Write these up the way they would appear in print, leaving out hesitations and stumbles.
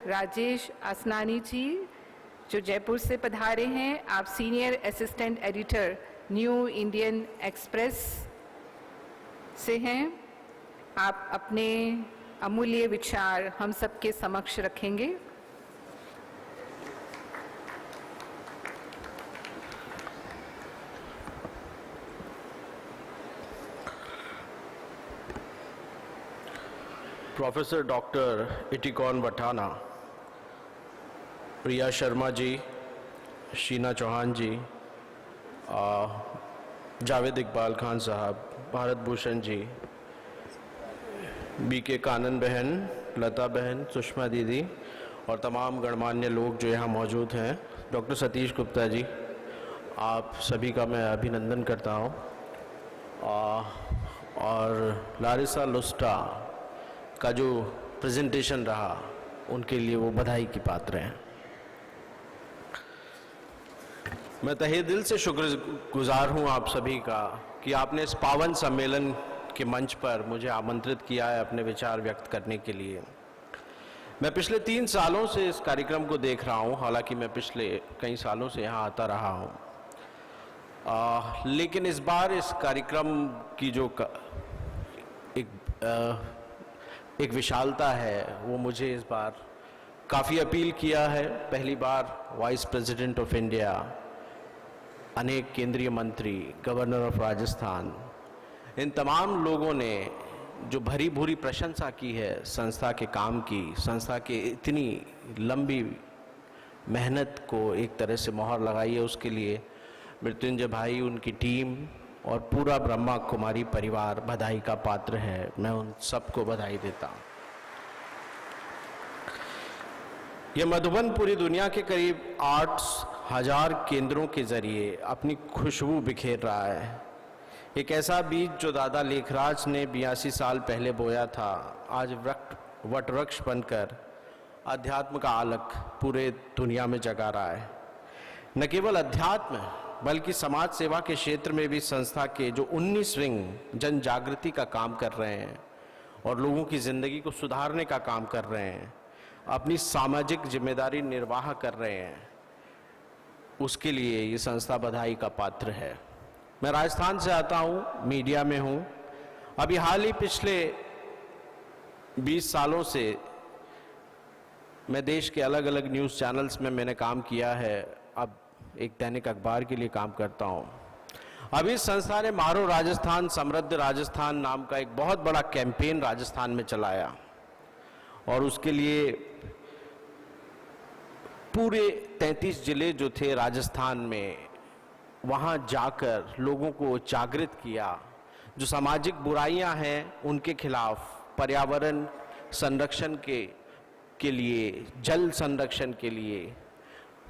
राजेश आसनानी जी जो जयपुर से पधारे हैं। आप senior assistant editor new Indian express से हैं। आप अपने अमूल्य विचार हम सबके समक्ष रखेंगे। प्रोफेसर डॉक्टर इटिकॉन वठाना, प्रिया शर्मा जी, शीना चौहान जी, जावेद इकबाल खान साहब, भारत भूषण जी, बीके कानन बहन, लता बहन, सुषमा दीदी और तमाम गणमान्य लोग जो यहाँ मौजूद हैं, डॉक्टर सतीश गुप्ता जी, आप सभी का मैं अभिनंदन करता हूँ। और लारिसा लुस्टा का जो प्रेजेंटेशन रहा उनके लिए वो बधाई की पात्र हैं। मैं तहे दिल से शुक्रगुजार हूँ आप सभी का कि आपने इस पावन सम्मेलन के मंच पर मुझे आमंत्रित किया है अपने विचार व्यक्त करने के लिए। मैं पिछले 3 सालों से इस कार्यक्रम को देख रहा हूँ, हालांकि मैं पिछले कई सालों से यहाँ आता रहा हूँ, लेकिन इस बार इस कार्यक्रम की जो एक विशालता है वो मुझे इस बार काफ़ी अपील किया है। पहली बार वाइस प्रेसिडेंट ऑफ इंडिया, अनेक केंद्रीय मंत्री, गवर्नर ऑफ राजस्थान, इन तमाम लोगों ने जो भरी भूरी प्रशंसा की है संस्था के काम की, संस्था के इतनी लंबी मेहनत को एक तरह से मोहर लगाई है, उसके लिए मृत्युंजय भाई, उनकी टीम और पूरा ब्रह्मा कुमारी परिवार बधाई का पात्र है। मैं उन सबको बधाई देता हूँ। यह मधुबन पूरी दुनिया के करीब 8,000 केंद्रों के जरिए अपनी खुशबू बिखेर रहा है। एक ऐसा बीज जो दादा लेखराज ने 82 साल पहले बोया था, आज वटवृक्ष बनकर अध्यात्म का आलोक पूरे दुनिया में जगा रहा है। न केवल अध्यात्म बल्कि समाज सेवा के क्षेत्र में भी संस्था के जो 19 विंग जन जागृति का काम कर रहे हैं और लोगों की ज़िंदगी को सुधारने का काम कर रहे हैं, अपनी सामाजिक जिम्मेदारी निर्वाह कर रहे हैं, उसके लिए ये संस्था बधाई का पात्र है। मैं राजस्थान से आता हूँ, मीडिया में हूँ। अभी हाल ही पिछले 20 सालों से मैं देश के अलग अलग न्यूज़ चैनल्स में मैंने काम किया है। अब एक दैनिक अखबार के लिए काम करता हूँ। अभी इस संस्था ने मारो राजस्थान समृद्ध राजस्थान नाम का एक बहुत बड़ा कैंपेन राजस्थान में चलाया और उसके लिए पूरे 33 जिले जो थे राजस्थान में, वहाँ जाकर लोगों को जागृत किया। जो सामाजिक बुराइयां हैं उनके खिलाफ, पर्यावरण संरक्षण के लिए, जल संरक्षण के लिए,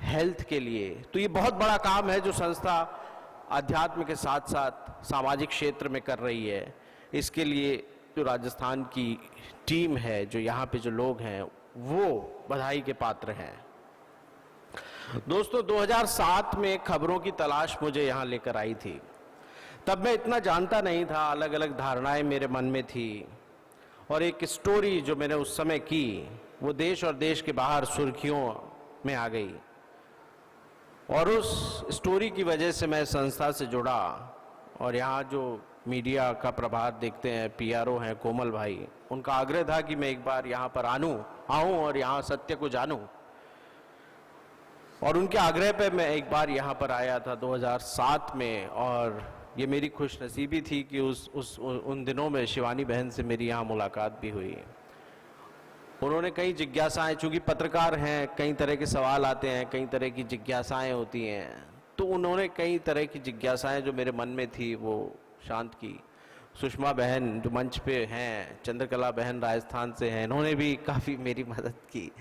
हेल्थ के लिए। तो ये बहुत बड़ा काम है जो संस्था अध्यात्म के साथ साथ सामाजिक क्षेत्र में कर रही है। इसके लिए जो राजस्थान की टीम है, जो यहाँ पे जो लोग हैं, वो बधाई के पात्र हैं। दोस्तों, 2007 में खबरों की तलाश मुझे यहाँ लेकर आई थी। तब मैं इतना जानता नहीं था, अलग अलग धारणाएं मेरे मन में थी और एक स्टोरी जो मैंने उस समय की वो देश और देश के बाहर सुर्खियों में आ गई और उस स्टोरी की वजह से मैं संस्था से जुड़ा। और यहाँ जो मीडिया का प्रभार देखते हैं, पीआरओ हैं कोमल भाई, उनका आग्रह था कि मैं एक बार यहाँ पर आऊँ और यहाँ सत्य को जानूँ। और उनके आग्रह पे मैं एक बार यहाँ पर आया था 2007 में और ये मेरी खुशनसीबी थी कि उन दिनों में शिवानी बहन से मेरी यहाँ मुलाकात भी हुई। उन्होंने कई जिज्ञासाएं, चूँकि पत्रकार हैं, कई तरह के सवाल आते हैं, कई तरह की जिज्ञासाएं होती हैं, तो उन्होंने कई तरह की जिज्ञासाएं जो मेरे मन में थी वो शांत की। सुषमा बहन जो मंच पे हैं, चंद्रकला बहन राजस्थान से हैं, इन्होंने भी काफ़ी मेरी मदद की,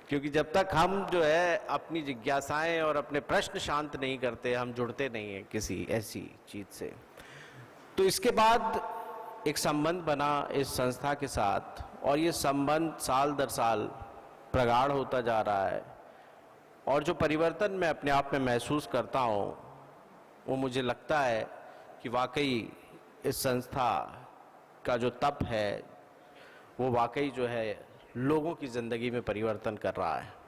क्योंकि जब तक हम जो है अपनी जिज्ञासाएं और अपने प्रश्न शांत नहीं करते, हम जुड़ते नहीं हैं किसी ऐसी चीज़ से। तो इसके बाद एक संबंध बना इस संस्था के साथ और ये संबंध साल दर साल प्रगाढ़ होता जा रहा है और जो परिवर्तन मैं अपने आप में महसूस करता हूँ वो मुझे लगता है कि वाकई इस संस्था का जो तप है वो वाकई जो है लोगों की जिंदगी में परिवर्तन कर रहा है।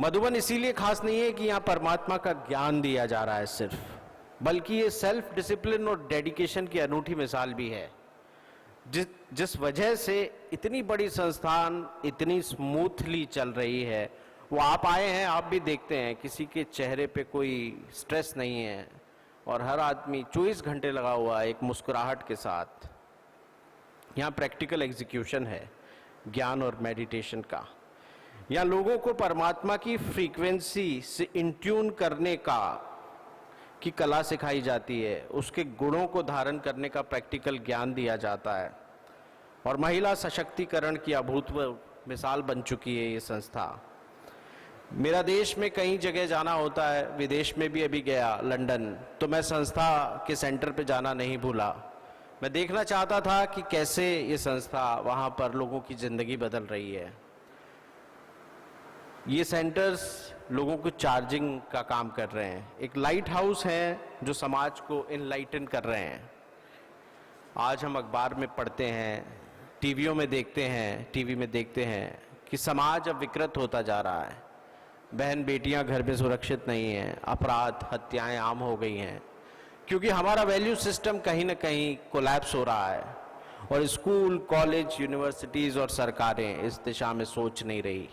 मधुबन इसीलिए खास नहीं है कि यहाँ परमात्मा का ज्ञान दिया जा रहा है सिर्फ, बल्कि ये सेल्फ डिसिप्लिन और डेडिकेशन की अनूठी मिसाल भी है, जिस वजह से इतनी बड़ी संस्थान इतनी स्मूथली चल रही है। वो आप आए हैं, आप भी देखते हैं किसी के चेहरे पे कोई स्ट्रेस नहीं है और हर आदमी 24 घंटे लगा हुआ है एक मुस्कुराहट के साथ। यहाँ प्रैक्टिकल एग्जीक्यूशन है ज्ञान और मेडिटेशन का। यहाँ लोगों को परमात्मा की फ्रीक्वेंसी से इंट्यून करने की कला सिखाई जाती है, उसके गुणों को धारण करने का प्रैक्टिकल ज्ञान दिया जाता है और महिला सशक्तिकरण की अभूतपूर्व मिसाल बन चुकी है ये संस्था। मेरा देश में कई जगह जाना होता है, विदेश में भी अभी गया लंदन, तो मैं संस्था के सेंटर पे जाना नहीं भूला। मैं देखना चाहता था कि कैसे ये संस्था वहाँ पर लोगों की ज़िंदगी बदल रही है। ये सेंटर्स लोगों को चार्जिंग का काम कर रहे हैं, एक लाइट हाउस है जो समाज को इनलाइटन कर रहे हैं। आज हम अखबार में पढ़ते हैं, टीवी में देखते हैं कि समाज अब विकृत होता जा रहा है। बहन बेटियां घर में सुरक्षित नहीं हैं, अपराध हत्याएं आम हो गई हैं, क्योंकि हमारा वैल्यू सिस्टम कहीं ना कहीं कोलैप्स हो रहा है और स्कूल, कॉलेज, यूनिवर्सिटीज़ और सरकारें इस दिशा में सोच नहीं रही।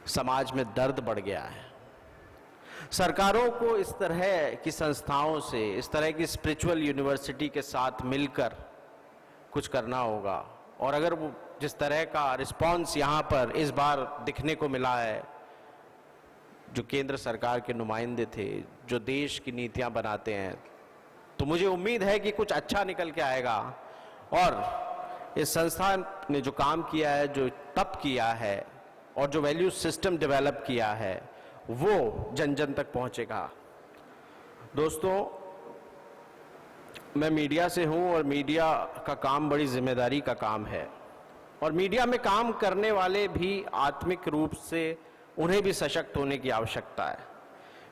समाज में दर्द बढ़ गया है। सरकारों को इस तरह की संस्थाओं से, इस तरह की स्पिरिचुअल यूनिवर्सिटी के साथ मिलकर कुछ करना होगा। और अगर वो जिस तरह का रिस्पांस यहाँ पर इस बार दिखने को मिला है, जो केंद्र सरकार के नुमाइंदे थे, जो देश की नीतियाँ बनाते हैं, तो मुझे उम्मीद है कि कुछ अच्छा निकल के आएगा और इस संस्थान ने जो काम किया है, जो तप किया है और जो वैल्यू सिस्टम डेवलप किया है, वो जन जन तक पहुंचेगा। दोस्तों, मैं मीडिया से हूं और मीडिया का काम बड़ी जिम्मेदारी का काम है और मीडिया में काम करने वाले भी आत्मिक रूप से उन्हें भी सशक्त होने की आवश्यकता है,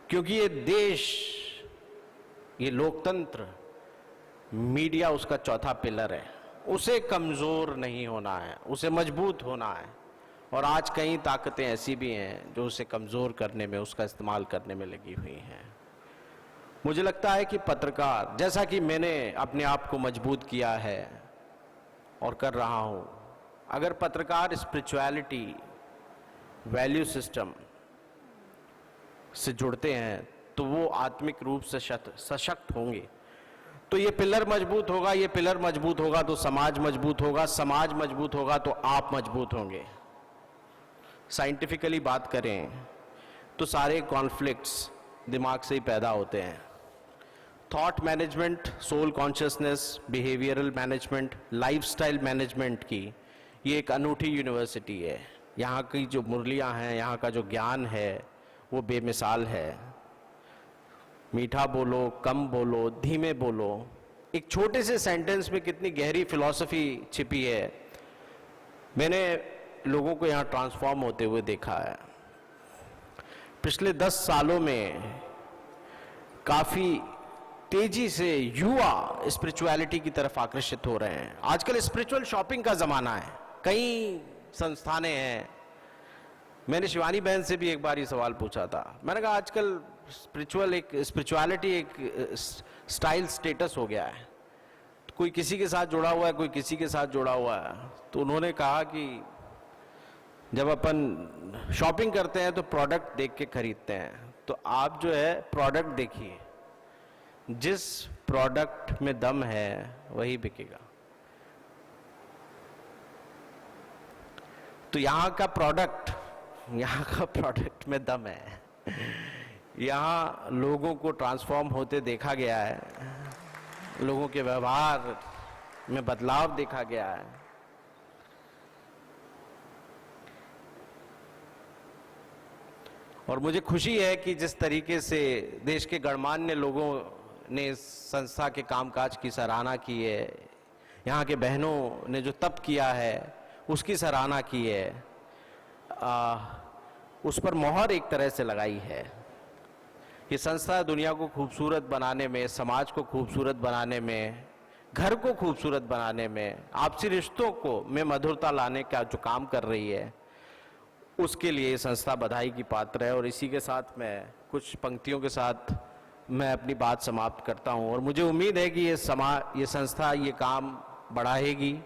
क्योंकि ये देश, ये लोकतंत्र, मीडिया उसका चौथा पिलर है। उसे कमज़ोर नहीं होना है, उसे मजबूत होना है। और आज कई ताकतें ऐसी भी हैं जो उसे कमज़ोर करने में, उसका इस्तेमाल करने में लगी हुई हैं। मुझे लगता है कि पत्रकार, जैसा कि मैंने अपने आप को मजबूत किया है और कर रहा हूँ, अगर पत्रकार स्पिरिचुअलिटी, वैल्यू सिस्टम से जुड़ते हैं तो वो आत्मिक रूप से सशक्त होंगे। तो ये पिलर मजबूत होगा, ये पिलर मजबूत होगा तो समाज मजबूत होगा, समाज मजबूत होगा तो आप मजबूत होंगे। साइंटिफिकली बात करें तो सारे कॉन्फ्लिक्ट्स दिमाग से ही पैदा होते हैं। Thought management, soul consciousness, behavioural management, lifestyle management की ये एक अनूठी यूनिवर्सिटी है। यहाँ की जो मुरलियाँ हैं, यहाँ का जो ज्ञान है, वो बेमिसाल है। मीठा बोलो, कम बोलो, धीमे बोलो, एक छोटे से सेंटेंस में कितनी गहरी फिलॉसफी छिपी है। मैंने लोगों को यहाँ ट्रांसफॉर्म होते हुए देखा है। पिछले 10 सालों में काफ़ी तेजी से युवा स्पिरिचुअलिटी की तरफ आकर्षित हो रहे हैं। आजकल स्पिरिचुअल शॉपिंग का ज़माना है, कई संस्थानें हैं। मैंने शिवानी बहन से भी एक बार ये सवाल पूछा था। मैंने कहा आजकल स्पिरिचुअलिटी एक स्टाइल स्टेटस हो गया है, तो कोई किसी के साथ जुड़ा हुआ है, कोई किसी के साथ जुड़ा हुआ है। तो उन्होंने कहा कि जब अपन शॉपिंग करते हैं तो प्रोडक्ट देख के खरीदते हैं, तो आप जो है प्रोडक्ट देखिए, जिस प्रोडक्ट में दम है वही बिकेगा। तो यहाँ का प्रोडक्ट में दम है। यहाँ लोगों को ट्रांसफॉर्म होते देखा गया है, लोगों के व्यवहार में बदलाव देखा गया है। और मुझे खुशी है कि जिस तरीके से देश के गणमान्य लोगों ने इस संस्था के कामकाज की सराहना की है, यहाँ के बहनों ने जो तप किया है उसकी सराहना की है, उस पर मोहर एक तरह से लगाई है। ये संस्था दुनिया को खूबसूरत बनाने में, समाज को खूबसूरत बनाने में घर को खूबसूरत बनाने में, आपसी रिश्तों को में मधुरता लाने का जो काम कर रही है, उसके लिए ये संस्था बधाई की पात्र है। और इसी के साथ मैं कुछ पंक्तियों के साथ मैं अपनी बात समाप्त करता हूं। और मुझे उम्मीद है कि ये संस्था ये काम बढ़ाएगी,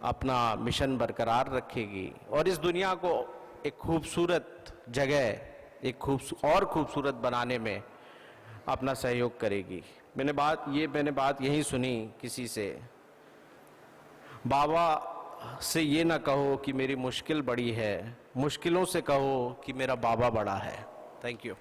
अपना मिशन बरकरार रखेगी और इस दुनिया को एक खूबसूरत जगह, एक और खूबसूरत बनाने में अपना सहयोग करेगी। मैंने बात यही सुनी किसी से, बाबा से ये ना कहो कि मेरी मुश्किल बड़ी है, मुश्किलों से कहो कि मेरा बाबा बड़ा है। Thank you.